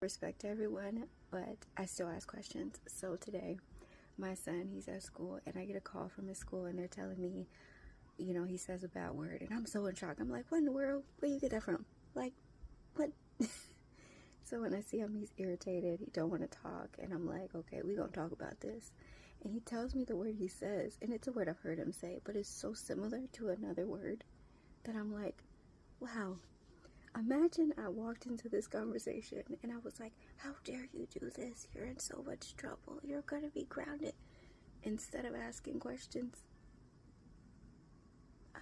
Respect everyone, but I still ask questions. So today, my son, he's at school, and I get a call from his school, and they're telling me, he says a bad word, and I'm so in shock. I'm like, what in the world? Where you get that from? Like, what? So when I see him, he's irritated. He don't want to talk, and I'm like, okay, we gonna talk about this. And he tells me the word he says, and it's a word I've heard him say, but it's so similar to another word that I'm like, wow. Imagine I walked into this conversation and I was like, how dare you do this? You're in so much trouble. You're going to be grounded. Instead of asking questions.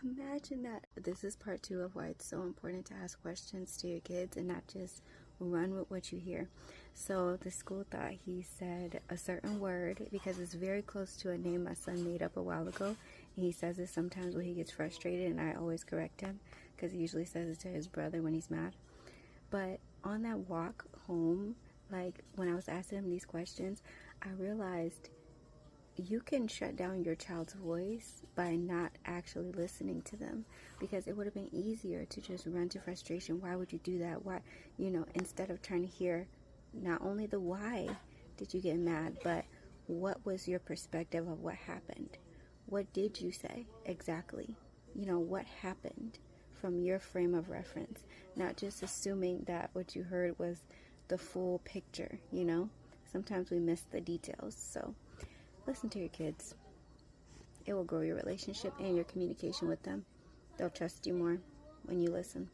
Imagine that. This is part 2 of why it's so important to ask questions to your kids and not just run with what you hear. So the school thought he said a certain word because it's very close to a name my son made up a while ago. And he says it sometimes when he gets frustrated, and I always correct him because he usually says it to his brother when he's mad. But on that walk home, like when I was asking him these questions, I realized you can shut down your child's voice by not actually listening to them, because it would have been easier to just run to frustration. Why would you do that? Why, instead of trying to hear not only the why did you get mad, but what was your perspective of what happened? What did you say exactly? What happened from your frame of reference, not just assuming that what you heard was the full picture. Sometimes we miss the details. So listen to your kids. It will grow your relationship and your communication with them. They'll trust you more when you listen.